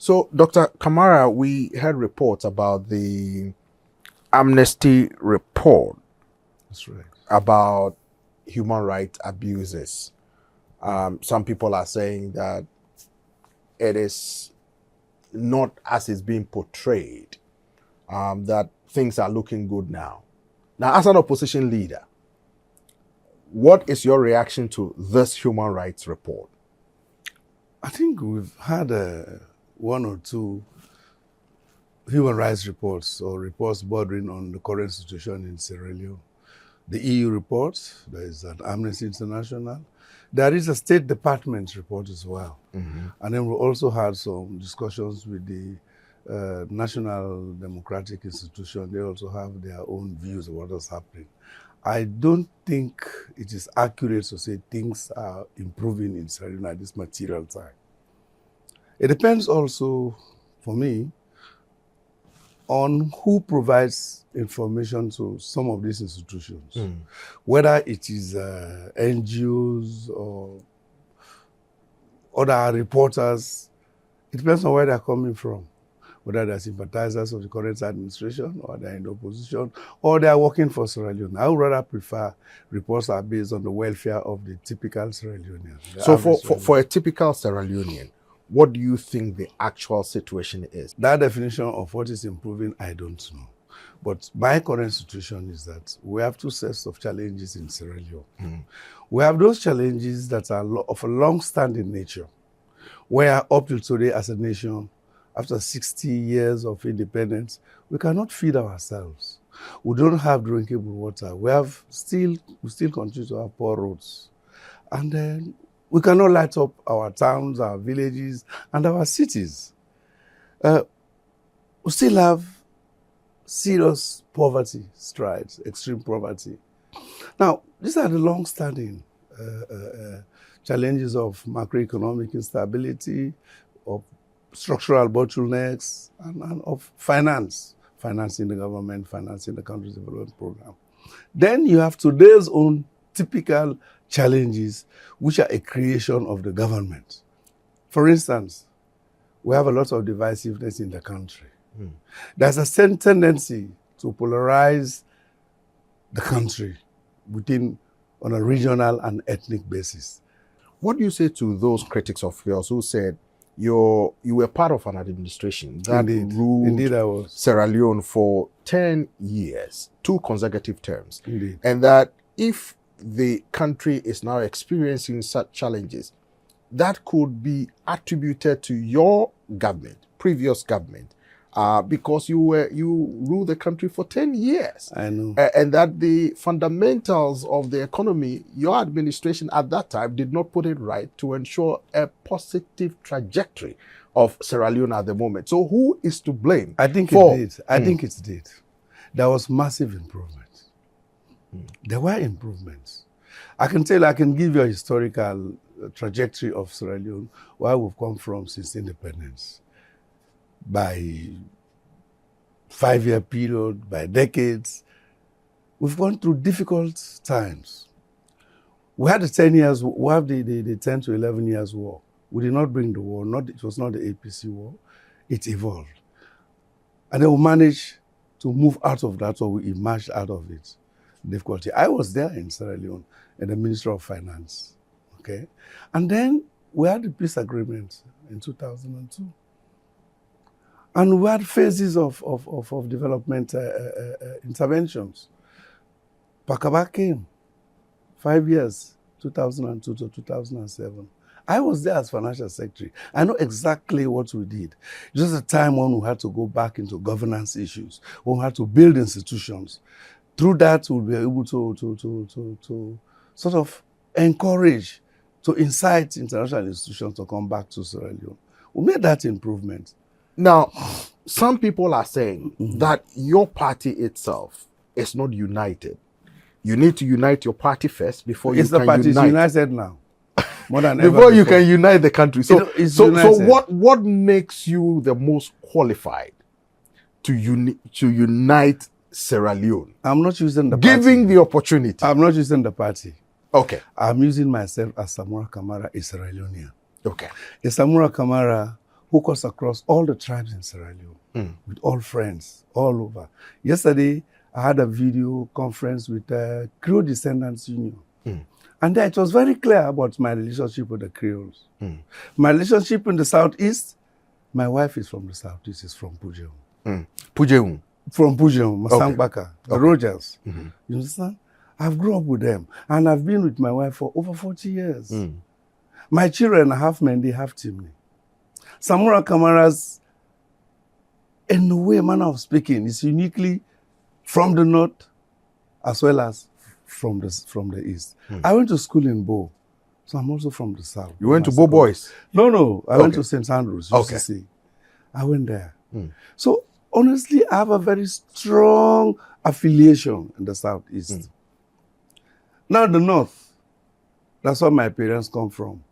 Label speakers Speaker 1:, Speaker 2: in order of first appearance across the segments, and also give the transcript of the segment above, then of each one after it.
Speaker 1: So, Dr. Kamara, we heard reports about the Amnesty report.
Speaker 2: That's right.
Speaker 1: About human rights abuses. Some people are saying that it is not as it's being portrayed, that things are looking good now. Now, as an opposition leader, what is your reaction to this human rights report?
Speaker 2: I think we've had one or two human rights reports or reports bordering on the current situation in Sierra Leone. The EU report, there is an Amnesty International. There is a State Department report as well.
Speaker 1: Mm-hmm.
Speaker 2: And then we also had some discussions with the National Democratic Institution. They also have their own views of what is happening. I don't think it is accurate to say things are improving in Sierra Leone at this material time. It depends also, for me, on who provides information to some of these institutions, whether it is NGOs or other reporters. It depends on where they're coming from, whether they're sympathizers of the current administration or they're in the opposition or they're working for Sierra Leone. I would rather prefer reports that are based on the welfare of the typical Sierra Leonean.
Speaker 1: So for a typical Sierra Leonean, what do you think the actual situation is?
Speaker 2: That definition of what is improving, I don't know. But my current situation is that we have two sets of challenges in Sierra Leone. We have those challenges that are of a long-standing nature, where up till today as a nation, after 60 years of independence, we cannot feed ourselves. We don't have drinkable water. We still continue to have poor roads. And then we cannot light up our towns, our villages, and our cities. We still have serious poverty strides, extreme poverty. Now, these are the long-standing challenges of macroeconomic instability, of structural bottlenecks, and of financing the government, financing the country's development program. Then you have today's own typical challenges, which are a creation of the government. For instance, we have a lot of divisiveness in the country. There's a tendency to polarize the country on a regional and ethnic basis.
Speaker 1: What do you say to those critics of yours who said you were part of an administration that ruled Sierra Leone for 10 years, 2 consecutive terms, and that if the country is now experiencing such challenges, that could be attributed to your government, previous government, because you ruled the country for 10 years.
Speaker 2: I know.
Speaker 1: And that the fundamentals of the economy, your administration at that time did not put it right to ensure a positive trajectory of Sierra Leone at the moment. So who is to blame?
Speaker 2: I think it did. I think it did. There was massive improvement. There were improvements. I can give you a historical trajectory of Sierra Leone, where we've come from since independence. By 5-year period, by decades, we've gone through difficult times. We had the 10 years, we have the 10 to 11 years war. We did not bring the war, it was not the APC war, it evolved. And then we managed to move out of that, or we emerged out of it. Difficulty. I was there in Sierra Leone, in the Ministry of Finance, okay? And then we had the peace agreement in 2002. And we had phases of development interventions. Pakaba came, 5 years, 2002 to 2007. I was there as financial secretary. I know exactly what we did. Just a time when we had to go back into governance issues, when we had to build institutions. Through that, we'll be able to sort of encourage, to incite international institutions to come back to Sierra Leone. We made that improvement.
Speaker 1: Now, some people are saying that your party itself is not united. You need to unite your party first before you can unite.
Speaker 2: The party is united now. More than ever
Speaker 1: before you can unite the country. So what makes you the most qualified to unite Sierra Leone?
Speaker 2: I'm not using the party.
Speaker 1: Giving the opportunity.
Speaker 2: I'm not using the party. Okay. I'm using myself as Samura Kamara, a Sierra Leonean.
Speaker 1: Okay.
Speaker 2: A Samura Kamara who cuts across all the tribes in Sierra Leone, with all friends, all over. Yesterday, I had a video conference with the Creole Descendants Union. And there it was very clear about my relationship with the Creoles. My relationship in the Southeast, my wife is from the Southeast, is from Pujeung.
Speaker 1: Pujeung?
Speaker 2: From Pujeung, Masangbaka, the Rogers. You understand? I've grown up with them. And I've been with my wife for over 40 years. My children are half Mende, half Timni. Samura Kamara's, in a way, manner of speaking, is uniquely from the north as well as from the east. I went to school in Bo, so I'm also from the south.
Speaker 1: You went to Bo Boys?
Speaker 2: No. I went to St. Andrews, UCC. I went there. So, honestly, I have a very strong affiliation in the southeast. Now, the north, that's where my parents come from.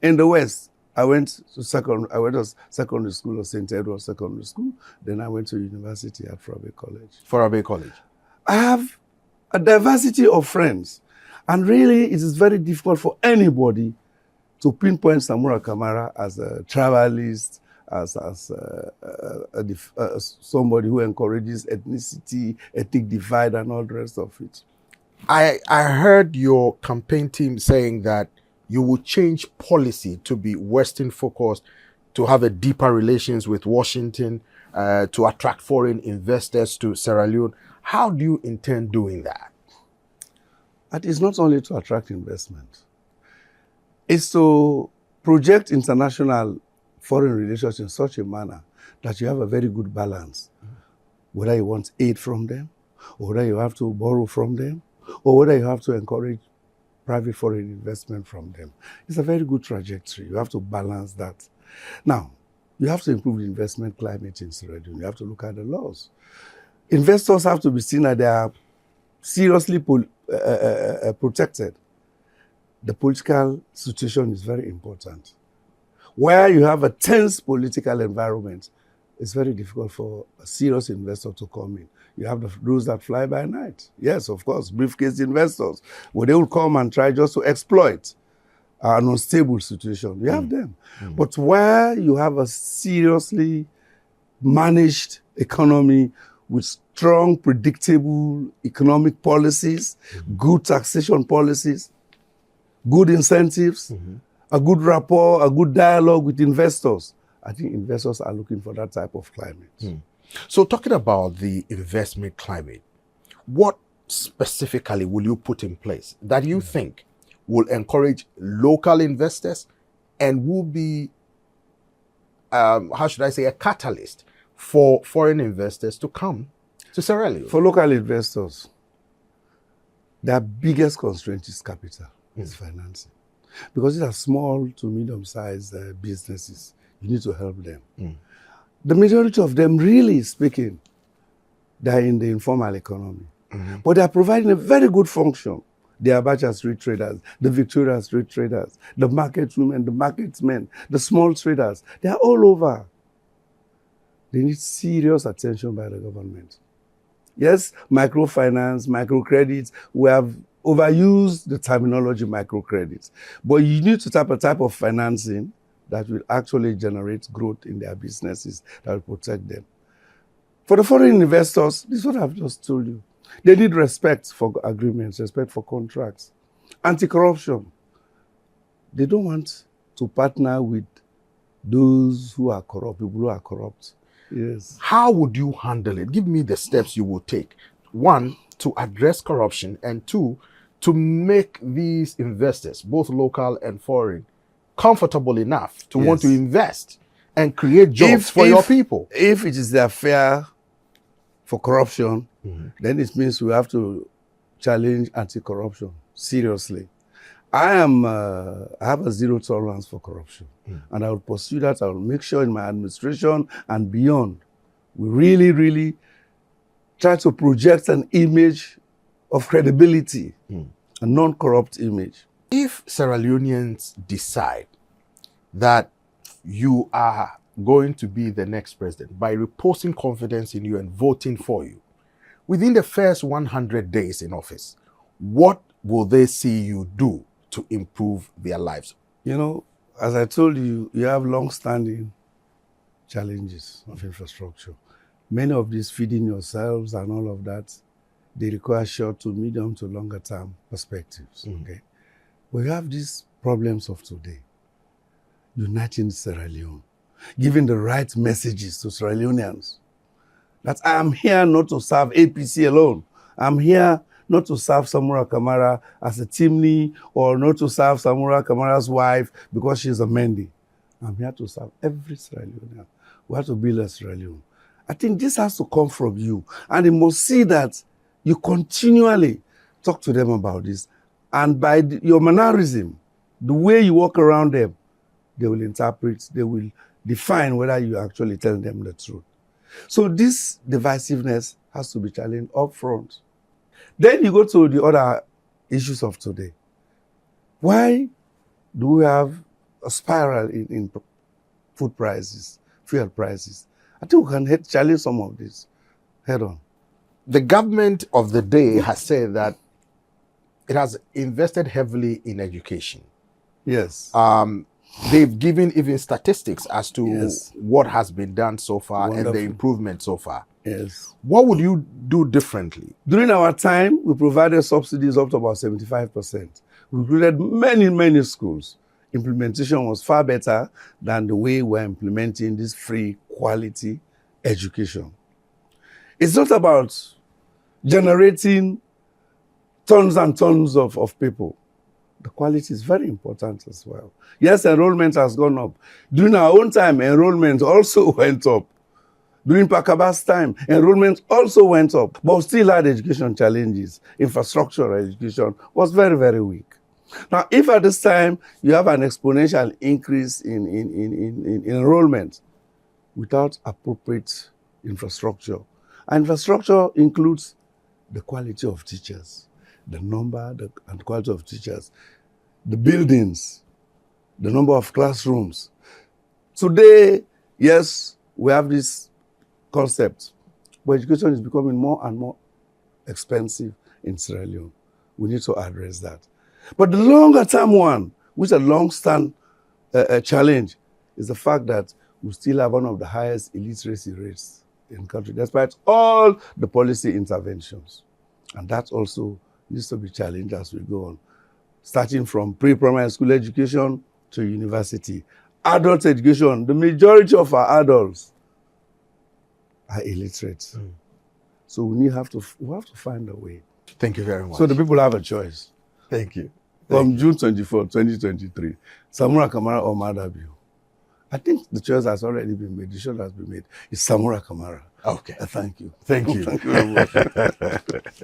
Speaker 2: In the west, I went to secondary school of St. Edward's Secondary School. Then I went to university at Forabe College.
Speaker 1: Forabe College.
Speaker 2: I have a diversity of friends. And really, it is very difficult for anybody to pinpoint Samura Kamara as a tribalist, as somebody who encourages ethnicity, ethnic divide, and all the rest of it.
Speaker 1: I heard your campaign team saying that you will change policy to be Western focused, to have a deeper relations with Washington, to attract foreign investors to Sierra Leone. How do you intend doing that?
Speaker 2: It is not only to attract investment. It's to project international foreign relations in such a manner that you have a very good balance. Whether you want aid from them, or whether you have to borrow from them, or whether you have to encourage private foreign investment from them. It's a very good trajectory. You have to balance that. Now, you have to improve the investment climate in Sierra Leone. You have to look at the laws. Investors have to be seen that they are seriously protected. The political situation is very important. Where you have a tense political environment, it's very difficult for a serious investor to come in. You have those that fly by night. Yes, of course, briefcase investors. Well, they will come and try just to exploit an unstable situation. You have them. But where you have a seriously managed economy with strong, predictable economic policies, good taxation policies, good incentives, a good rapport, a good dialogue with investors, I think investors are looking for that type of climate.
Speaker 1: So talking about the investment climate, what specifically will you put in place that you think will encourage local investors and will be, how should I say, a catalyst for foreign investors to come to Sierra Leone?
Speaker 2: For local investors, their biggest constraint is capital, is financing. Because these are small to medium-sized businesses. You need to help them. The majority of them, really speaking, they're in the informal economy. But they're providing a very good function. The Abacha street traders, the Victoria street traders, the market women, the market men, the small traders, they're all over. They need serious attention by the government. Yes, microfinance, microcredits, we have overused the terminology microcredits. But you need to tap a type of financing that will actually generate growth in their businesses, that will protect them. For the foreign investors, this is what I've just told you. They need respect for agreements, respect for contracts, anti-corruption. They don't want to partner with those who are corrupt, people who are corrupt. Yes.
Speaker 1: How would you handle it? Give me the steps you would take. One, to address corruption, and two, to make these investors, both local and foreign, comfortable enough to want to invest and create jobs for your people.
Speaker 2: If it is their fear for corruption, then it means we have to challenge anti-corruption seriously. I have a zero tolerance for corruption, and I will pursue that. I will make sure in my administration and beyond, we really, really try to project an image of credibility, a non-corrupt image.
Speaker 1: If Sierra Leoneans decide that you are going to be the next president by reposing confidence in you and voting for you, within the first 100 days in office, what will they see you do to improve their lives?
Speaker 2: You know, as I told you, you have long-standing challenges of infrastructure. Many of these feeding yourselves and all of that, they require short to medium to longer term perspectives. Okay, we have these problems of today. Uniting Sierra Leone, giving the right messages to Sierra Leoneans that I am here not to serve APC alone. I'm here not to serve Samura Kamara as a Timni or not to serve Samura Kamara's wife because she's a Mendi. I'm here to serve every Sierra Leonean. We have to build a Sierra Leone. I think this has to come from you. And you must see that you continually talk to them about this. And by your mannerism, the way you walk around them, they will interpret, they will define whether you actually tell them the truth. So this divisiveness has to be challenged up front. Then you go to the other issues of today. Why do we have a spiral in food prices, fuel prices? I think we can challenge some of this head on.
Speaker 1: The government of the day has said that it has invested heavily in education.
Speaker 2: Yes.
Speaker 1: They've given even statistics as to what has been done so far. Wonderful. And the improvement so far.
Speaker 2: Yes.
Speaker 1: What would you do differently?
Speaker 2: During our time, we provided subsidies up to about 75%. We included many, many schools. Implementation was far better than the way we're implementing this free quality education. It's not about generating tons and tons of people. The quality is very important as well. Yes, enrollment has gone up. During our own time, enrollment also went up. During Pakaba's time, enrollment also went up, but we still had education challenges. Infrastructure education was very, very weak. Now, if at this time you have an exponential increase in enrollment without appropriate infrastructure, and infrastructure includes the quality of teachers, the number and quality of teachers, the buildings, the number of classrooms. Today, yes, we have this concept, but education is becoming more and more expensive in Sierra Leone. We need to address that. But the longer term one, which is a long-standing challenge, is the fact that we still have one of the highest illiteracy rates in the country, despite all the policy interventions. And that also needs to be challenged as we go on, starting from pre-primary school education to university. Adult education, the majority of our adults are illiterate. So we have to find a way.
Speaker 1: Thank you very much.
Speaker 2: So the people have a choice.
Speaker 1: Thank you.
Speaker 2: From June 24, 2023, Samura Kamara or Madabiu. I think the choice has already been made. The choice has been made. It's Samura Kamara.
Speaker 1: Okay.
Speaker 2: Thank you.
Speaker 1: Thank you.
Speaker 2: Thank you very much.